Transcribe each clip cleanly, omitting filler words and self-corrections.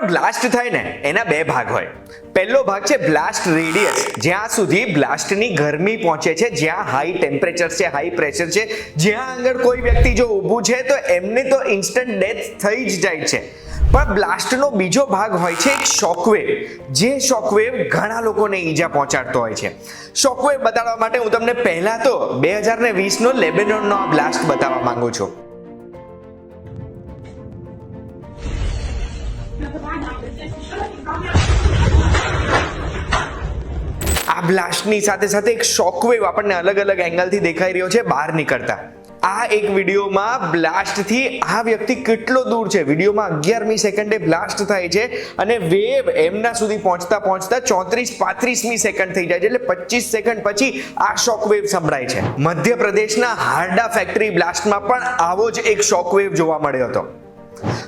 પણ બ્લાસ્ટ થાય ને એના બે ભાગ હોય. પહેલો ભાગ છે બ્લાસ્ટ રેડિયસ, જ્યાં સુધી બ્લાસ્ટની ગરમી પહોંચે છે, જ્યાં હાઈ ટેમ્પરેચર છે, હાઈ પ્રેશર છે, જ્યાં આગળ કોઈ વ્યક્તિ જો ઊભું છે તો એમને તો ઇન્સ્ટન્ટ ડેથ થઈ જ જાય છે. પણ બ્લાસ્ટનો બીજો ભાગ હોય છે એક શોકવેવ, જે શોકવેવ ઘણા લોકોને ઈજા પહોંચાડતો હોય છે. શોકવેવ બતાવવા માટે હું તમને પહેલા તો 2020 નો લેબેનોનનો બ્લાસ્ટ બતાવવા માંગુ છું. આ બ્લાસ્ટની સાથે સાથે એક શોકવેવ આપણને અલગ અલગ એંગલથી દેખાઈ રહ્યો છે બહાર નીકળતા. આ એક વિડીયોમાં બ્લાસ્ટથી આ વ્યક્તિ કેટલો દૂર છે, વિડીયોમાં 11મી સેકન્ડે બ્લાસ્ટ થાય છે અને વેવ એમના સુધી પહોંચતા 34-35મી સેકન્ડ થઈ જાય છે, એટલે 25 સેકન્ડ પછી આ શોકવેવ સંભળાય છે. મધ્યપ્રદેશના હારડા ફેક્ટરી બ્લાસ્ટમાં પણ આવો જ એક શોકવેવ જોવા મળ્યો હતો.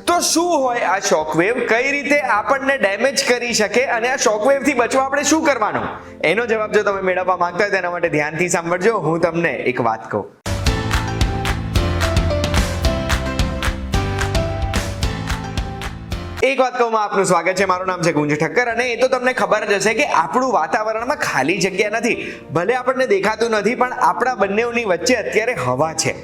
તો શું હોય આ શોકવેવ, કઈ રીતે આપણને ડેમેજ કરી શકે અને આ શોકવેવ થી બચવા આપણે શું કરવાનું, એનો જવાબ જો તમે મેળવવા માંગતા હોય તેના માટે ધ્યાનથી સાંભળજો. હું તમને એક વાત કહું. એક વાત કહું, આપનું સ્વાગત છે. મારું નામ છે ગુંજ ઠક્કર અને એ તો તમને ખબર જ હશે કે આપણું વાતાવરણમાં ખાલી જગ્યા નથી. ભલે આપણને દેખાતું નથી પણ આપણા બંનેની વચ્ચે અત્યારે હવા છે.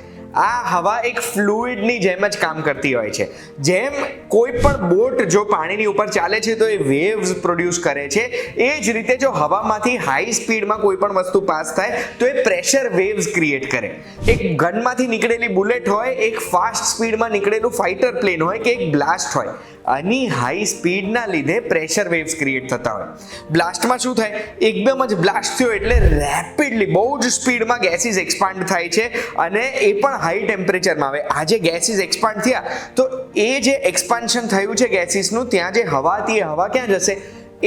આ હવા એક ફ્લુઇડની જેમ જ કામ કરતી હોય છે. જેમ કોઈ પણ બોટ જો પાણીની ઉપર ચાલે છે તો એ વેવ્સ પ્રોડ્યુસ કરે છે, એ જ રીતે જો હવામાંથી હાઈ સ્પીડમાં કોઈ પણ વસ્તુ પાસ થાય તો એ પ્રેશર વેવ્સ ક્રિએટ કરે. એક ગનમાંથી નીકળેલી બુલેટ હોય, એક ફાસ્ટ સ્પીડમાં નીકળેલું ફાઇટર પ્લેન હોય કે એક બ્લાસ્ટ હોય, આની હાઈ સ્પીડના લીધે પ્રેશર વેવ્સ ક્રિએટ થતા હોય. બ્લાસ્ટમાં શું થાય, એકદમ જ બ્લાસ્ટ થયો એટલે રેપિડલી બહુ જ સ્પીડમાં ગેસીસ એક્સપાન્ડ થાય છે અને એ પણ હાઈ ટેમ્પરેચરમાં. આવે આ જે ગેસીસ એક્સપાન્ડ થયા તો એ જે એક્સપાન્શન થયું છે ગેસીસનું, ત્યાં જે હવા હતી એ હવા ક્યાં જશે,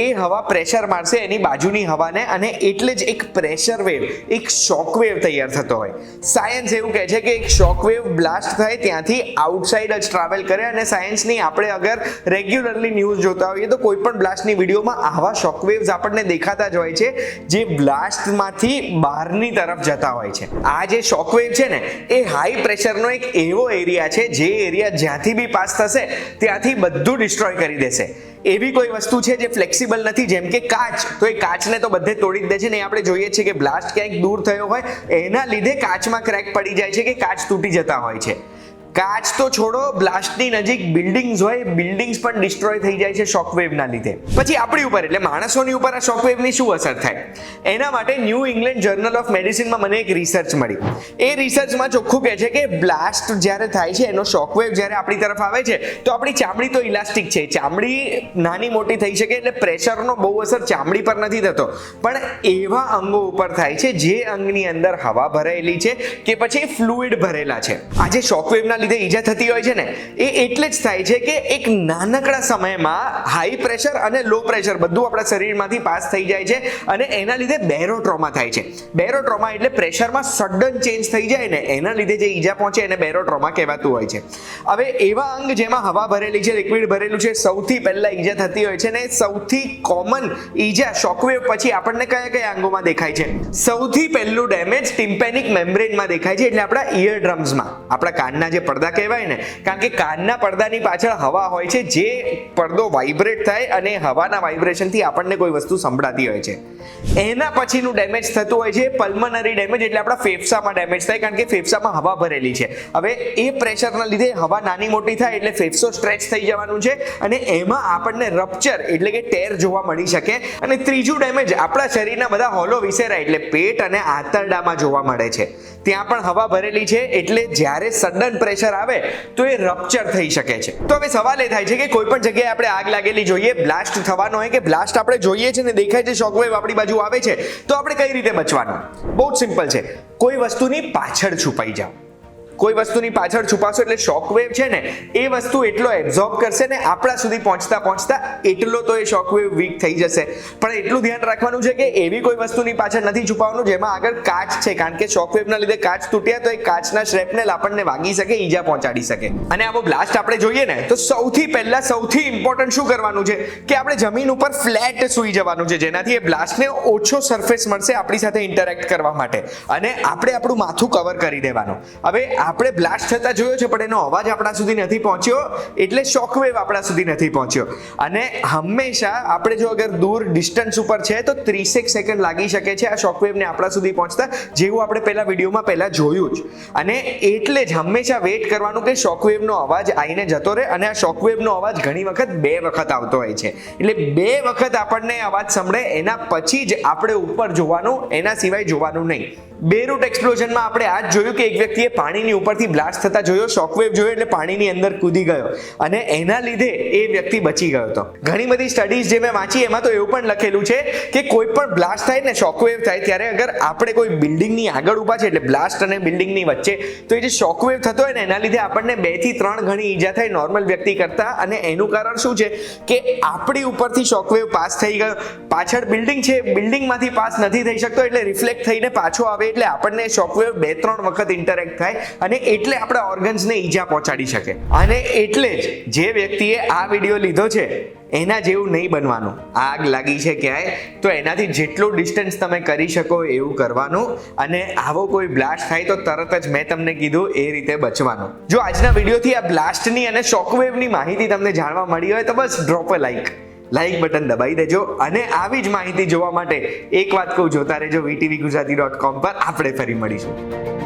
એ હવા પ્રેશર મારશે એની બાજુની હવાને અને એટલે જ એક પ્રેશર વેવ, એક શોકવેવ તૈયાર થતો હોય. સાયન્સ એવું કહે છે કે એક શોકવેવ બ્લાસ્ટ થાય ત્યાંથી આઉટસાઇડ જ ટ્રાવેલ કરે અને સાયન્સની આપણે અગર રેગ્યુલરલી ન્યૂઝ જોતા હોઈએ તો કોઈ પણ બ્લાસ્ટની વિડીયોમાં આવા શોકવેવ્સ આપણને દેખાતા જ હોય છે, જે બ્લાસ્ટમાંથી બહારની તરફ જતા હોય છે. આ જે શોકવેવ છે ને એ હાઈ પ્રેશરનો એક એવો એરિયા છે જે એરિયા જ્યાંથી બી પાસ થશે ત્યાંથી બધું ડિસ્ટ્રોય કરી દેશે. એવી કોઈ વસ્તુ છે જે ફ્લેક્સિબલ નથી, જેમ કે કાચ, તો એ કાચને તો બધે તોડી જ દે છે ને. આપણે જોઈએ છીએ કે બ્લાસ્ટ ક્યાંક દૂર થયો હોય એના લીધે કાચમાં ક્રેક પડી જાય છે કે કાચ તૂટી જતા હોય છે. કાચ તો છોડો, બ્લાસ્ટની નજીક બિલ્ડિંગ્સ હોય, બિલ્ડિંગ્સ પણ ડિસ્ટ્રોય થઈ જાય છે શોકવેવના લીધે. પછી આપણી ઉપર એટલે માણસોની ઉપર આ શોકવેવની શું અસર થાય, એના માટે ન્યૂ ઇંગ્લેન્ડ જર્નલ ઓફ મેડિસિનમાં મને એક રિસર્ચ મળી. એ રિસર્ચમાં ચોખ્ખું કહે છે કે બ્લાસ્ટ જ્યારે થાય છે, એનો શોકવેવ જ્યારે આપણી તરફ આવે છે તો આપણી ચામડી તો ઇલાસ્ટિક છે, ચામડી નાની મોટી થઈ શકે એટલે પ્રેશરનો બહુ અસર ચામડી પર નથી થતો, પણ એવા અંગો ઉપર થાય છે જે અંગની અંદર હવા ભરેલી છે કે પછી ફ્લુઇડ ભરેલા છે. આજે શોકવેવના લીધે ઈજા થતી હોય છે ને એ એટલે જ થાય છે કે એક નાનકડા સમયમાં હાઈ પ્રેશર અને લો પ્રેશર બધું આપણા શરીરમાંથી પાસ થઈ જાય છે અને એના લીધે બેરોટ્રોમા થાય છે. બેરોટ્રોમા એટલે પ્રેશરમાં સડન ચેન્જ થઈ જાય ને એના લીધે જે ઈજા પહોંચે એને બેરોટ્રોમા કહેવાતું હોય છે. હવે એવા અંગ જેમાં હવા ભરેલી છે, લિક્વિડ ભરેલું છે, સૌથી પહેલા ઈજા થતી હોય છે ને સૌથી કોમન ઈજા શોકવેવ પછી આપણને કયા કયા અંગોમાં દેખાય છે? સૌથી પહેલું ડેમેજ ટિમ્પેનિક મેમ્બ્રેનમાં દેખાય છે, એટલે આપણા ઇયર ડ્રમ્સમાં, આપણા કાનના જે પડદા કહેવાય ને, કારણ કે કાનના પડદાની પાછળ હવા હોય છે, જે પડદો વાઇબ્રેટ થાય અને હવાના વાઇબ્રેશનથી આપણને કોઈ વસ્તુ સંભળાતી હોય છે. એના પછીનું ડેમેજ થતું હોય છે પલ્મનરી ડેમેજ, એટલે આપણા ફેફસામાં ડેમેજ થાય, કારણ કે ફેફસામાં હવા ભરેલી છે. હવે એ પ્રેશરના લીધે હવા નાની મોટી થાય એટલે ફેફસો સ્ટ્રેચ થઈ જવાનું છે અને એમાં આપણને રપ્ચર એટલે કે ટેર જોવા મળી શકે. અને ત્રીજું ડેમેજ આપણા શરીરના બધા હોલો વિસેરા એટલે પેટ અને આંતરડામાં જોવા મળે છે. ત્યાં પણ હવા ભરેલી છે એટલે જ્યારે સડન પ્રેશર આવે તો એ રપ્ચર થઈ શકે છે. તો હવે સવાલ એ થાય છે કે કોઈ પણ જગ્યાએ આપણે આગ લાગેલી જોઈએ, બ્લાસ્ટ થવાનો હોય કે બ્લાસ્ટ આપણે જોઈએ છે ને દેખાય છે શોકવેવ આપણી બાજુ આવે છે, તો આપણે કઈ રીતે બચવાનું? બહુ જ સિમ્પલ છે, કોઈ વસ્તુની પાછળ છુપાઈ જાઓ. કોઈ વસ્તુની પાછળ છુપાશો એટલે શોકવેવ છે ને એ વસ્તુ એટલો એબ્ઝોર્બ કરશે ને આપણા સુધી પહોંચતા એટલો તો એ શોકવેવ વીક થઈ જશે. પણ એટલું ધ્યાન રાખવાનું છે કે એવી કોઈ વસ્તુની પાછળ નથી છુપાવવાનું જેમાં આગળ કાચ છે, કારણ કે શોકવેવના લીધે કાચ તૂટ્યા તો એ કાચના શ્રેપનેલ આપણને વાગી શકે, ઈજા પહોંચાડી શકે. અને આવો બ્લાસ્ટ આપણે જોઈએ ને તો સૌથી પહેલા સૌથી ઇમ્પોર્ટન્ટ શું કરવાનું છે કે આપણે જમીન ઉપર ફ્લેટ સૂઈ જવાનું છે, જેનાથી એ બ્લાસ્ટને ઓછો સરફેસ મળશે આપણી સાથે ઇન્ટરેક્ટ કરવા માટે, અને આપણે આપણું માથું કવર કરી દેવાનું. હવે આપણે બ્લાસ્ટ થતા જોયો છે પણ એનો અવાજ આપણા સુધી નથી પહોંચ્યો, એટલે શોકવેવ આપણા સુધી નથી પહોંચ્યો. અને હંમેશા આપણે જો અગર દૂર ડિસ્ટન્સ ઉપર છે તો 30 સેકન્ડ લાગી શકે છે આ શોકવેવને આપણા સુધી પહોંચતા, જેવું આપણે પહેલા વિડીયોમાં પહેલા જોયું જ. અને એટલે જ હંમેશા વેઇટ કરવાનું કે શોકવેવનો અવાજ આવીને જતો રહે. અને આ શોકવેવનો અવાજ ઘણી વખત 2 વખત આવતો હોય છે, એટલે 2 વખત આપણને અવાજ સંભળે એના પછી જ આપણે ઉપર જોવાનું, એના સિવાય જોવાનું નહીં. બેરૂટ એક્સપ્લોઝનમાં આપણે આ જ જોયું કે એક વ્યક્તિએ પાણીની ઉપરથી બ્લાસ્ટ થતા જોયો, શોકવેવ જોયો એટલે પાણીની અંદર કૂદી ગયો અને એના લીધે એ વ્યક્તિ બચી ગયો હતો. ઘણી બધી સ્ટડીઝ જે મેં વાંચી એમાં તો એવું પણ લખેલું છે કે કોઈ પણ બ્લાસ્ટ થાય ને શોકવેવ થાય ત્યારે અગર આપણે કોઈ બિલ્ડિંગની આગળ ઊભા છે, એટલે બ્લાસ્ટ અને બિલ્ડિંગની વચ્ચે, તો એ જે શોકવેવ થતો હોય ને એના લીધે આપણને 2 થી 3 ગણી ઈજા થાય નોર્મલ વ્યક્તિ કરતા. અને એનું કારણ શું છે કે આપણી ઉપરથી શોકવેવ પાસ થઈ ગયો, પાછળ બિલ્ડિંગ છે, બિલ્ડિંગમાંથી પાસ નથી થઈ શકતો એટલે રિફ્લેક્ટ થઈને પાછો આવે, એટલે આપણને શોકવેવ 2-3 વખત ઇન્ટરેક્ટ થાય અને એટલે આપણા ઓર્ગન્સને ઈજા પહોંચાડી શકે. અને એટલે જ જે વ્યક્તિએ આ વિડીયો લીધો છે એના જેવું નહીં બનવાનું. આગ લાગી છે ક્યાંય તો એનાથી જેટલું ડિસ્ટન્સ તમે કરી શકો એવું કરવાનું. અને આવો કોઈ બ્લાસ્ટ થાય તો તરત જ મેં તમને કીધું એ રીતે બચવાનું. જો આજના વિડીયોથી આ બ્લાસ્ટની અને શોકવેવની માહિતી તમને જાણવા મળી હોય તો બસ ડ્રોપ અ લાઈક બટન દબાઈ દેજો. અને આવી જ માહિતી જોવા માટે એક વાત કહું, જોતા રહેજો VTVGujarati.com પર. આપણે ફરી મળીશું.